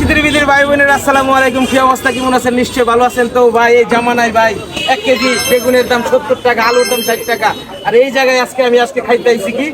খিদির বিদির ভাই বোনের আসসালামু আলাইকুম। কি অবস্থা, কেমন আছেন? নিশ্চয়ই ভালো আছেন। তো ভাই এই জামানায় ভাই 1 কেজি বেগুনের দাম 70 টাকা, আলুর দাম 60 টাকা। আর এই জায়গায় আজকে খাইতে আইছি কি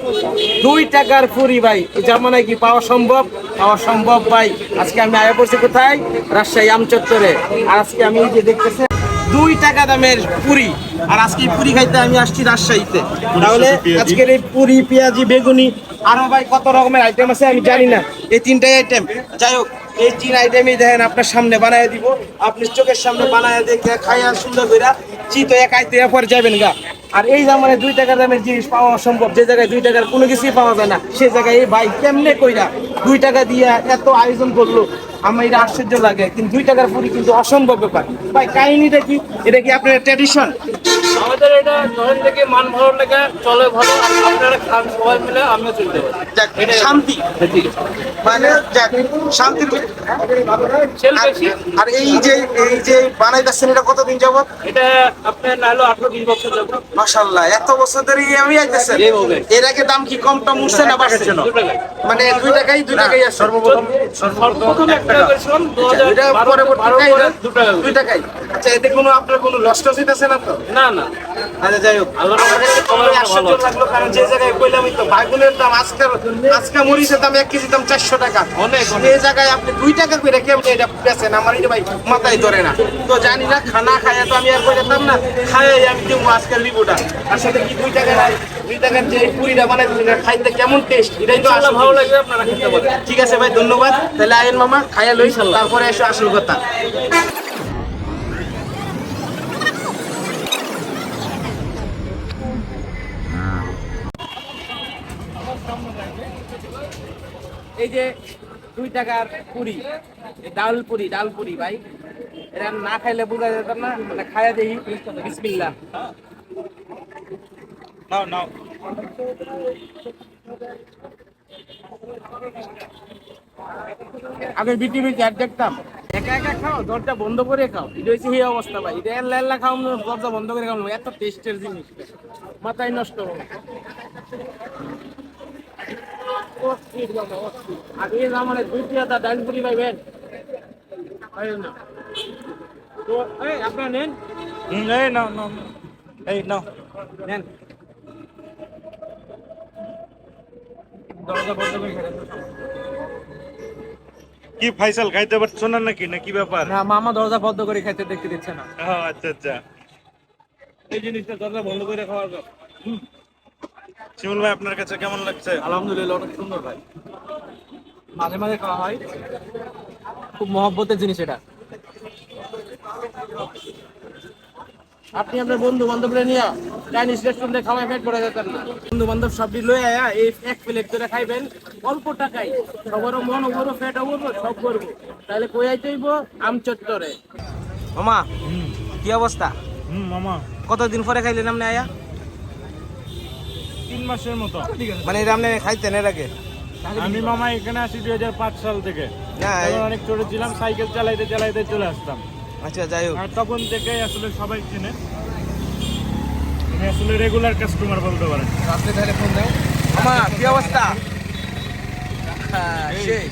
2 টাকার পুরি ভাই। এই জামানায় কি পাওয়া সম্ভব? পাওয়া সম্ভব ভাই। আজকে আমি আয়া পড়ছি কোথায়? রাজশাহী আমচত্বরে। আর আজকে আমি এই যে দেখতেছেন 2 টাকা দামের পুরি। আর আজকে এই পুরি খাইতে আমি আসছি রাজশাহীতে। তাহলে আজকের এই পুরি, পেঁয়াজি, বেগুনি আরো ভাই কত রকমের আইটেম আছে আমি জানি না। এই 3টাই আইটেম। যাই হোক, এই 3 আইটেমই দেখেন আপনার সামনে বানায় দিব। আপনি চোখের সামনে বানায় দেখে খাইয়া সুন্দর করে চিতো এক আইতে পরে যাবেন গা। আর এই জামানে 2 টাকা দামের জিনিস পাওয়া অসম্ভব। যে জায়গায় 2 টাকার কোনো কিছুই পাওয়া যায় না, সে জায়গায় এই ভাই কেমনে কইরা 2 টাকা দিয়ে এত আয়োজন করলো, আমার এটা আশ্চর্য লাগে। কিন্তু 2 টাকার পুরি কিন্তু অসম্ভব ব্যাপার ভাই। কাহিনীটা কি? এটা কি আপনার ট্র্যাডিশন? আমাদের এটা ধরেন থেকে মান ভালো লেগে চলে ভালো, আপনারা খান সবাই মিলে আমিও চলতে পারি। যাক, শান্তি মানে যাক শান্তির সেল বেশি। আর এই যে বানাইতেছেন এটা কতদিন যাবত? এটা আপনার না হলো 18-20 বছর যাবো। মাশাআল্লাহ, এত বছর ধরে আমি আইতেছেন। এইভাবে। এর আগে দাম কি কম টম উঠছে না বাড়ছে? 2 টাকা। মানে 2 টাকাই আছে সর্বপ্রথম। সর্বপ্রথম 1 টাকা করেছিলাম, এটা 2012 পরবর্তীতে 2 টাকা। 2 টাকাই। আচ্ছা, এতে কোনো আপনার কোনো লস টস হইতেছে না তো? না না, আচ্ছা, যাই হোক, আল্লাহর আমার কাছে রহমতে খুবই ভালো আশ্চর্য আছে। লাগলো। কারণ যে জায়গায় কইলামই তো বাগুনের দাম আজকে মরিচের দাম 1 কেজি দাম 400 টাকা। অনেক। এই জায়গায় আপনি 2 টাকা করে কেমনে এটা বেচেন? আমার এটা ভাই মাথায় ধরে না। তো জানি না, খানা খায়া তো আমি আর কইতাম না, খায়াই আমি দিব আজকের লিবুটা। আসলে কি 2 টাকা নাই? 2 টাকার যে পুরিটা বানাইছেন এটা খাইতে কেমন টেস্ট, এটাই তো ইনশাআল্লাহ আসল ভালো জিনিস। লাগবে, আপনারা খেতে পারেন। ঠিক আছে ভাই, ধন্যবাদ। তাহলে আয়েন মামা খাইয়া লই, তারপরে এসে আসল কথা। এই যে 2 টাকার পুরি, ডাল পুরি ভাই, এটা না খাইলে বোঝা যেত না। মানে খাইয়া দেখি, বিসমিল্লাহ। নাও আগে বিটিভি চ্যাট দেখতাম, একা একা খাও, দরজা বন্ধ করে খাও। এটা হচ্ছে এই অবস্থা ভাই। এটা লাল্লা খাও, দরজা বন্ধ করে খাও, এত টেস্টের জিনিস, মাথায় নষ্ট হবে। অস্থির বাবা, অস্থির। আর এই জামানে 2 টাকা ডাল পুরি পাইবেন না। তো এই আপনারা নেন, এই নাও নাও, এই নাও। নেন। দরজা বন্ধ করে খেলেন। কি ফাইসাল খাইতে পারছো না নাকি, না কি ব্যাপার? না, মামা দরজা বন্ধ করে খাইতে দেখতে দিচ্ছে না। ও আচ্ছা আচ্ছা। এই জিনিসটা দরজা বন্ধ করে খাওয়ার পর। শিমুল ভাই, আপনার কাছে কেমন লাগছে? আলহামদুলিল্লাহ, অনেক সুন্দর ভাই। মাঝে মাঝে খাওয়া হয়, খুব মহব্বতের জিনিস এটা। আপনি আপনার বন্ধু বান্ধবরা নিয়ে চাইনিজ রেস্টুরেন্টে খাওয়াই পেট ভরে যেতেন না। বন্ধু বান্ধব সবটি লয়ে আয়া এই 1 প্লেট করে খাইবেন অল্প টাকায়। সবারও মন করবো, পেট করবো, সব করবো। তাহলে কই আইতে হইব? আমচত্বরে। মামা, কি অবস্থা? মামা কতদিন পরে খাইলেন আপনি আয়া? 3 মাসের মতো। মানে এটা আপনি খাইতেন এর আগে? আমি মামা এখানে আসি 2005 সাল থেকে। না, তখন অনেক ছোট ছিলাম, সাইকেল চালাইতে চালাইতে চলে আসতাম। আচ্ছা, যাই হোক। আর তখন থেকে আসলে সবাই চেনে, আমি আসলে রেগুলার কাস্টমার বলতে পারেন। আপনি তাহলে ফোন দাও। মামা, কি অবস্থা? সেই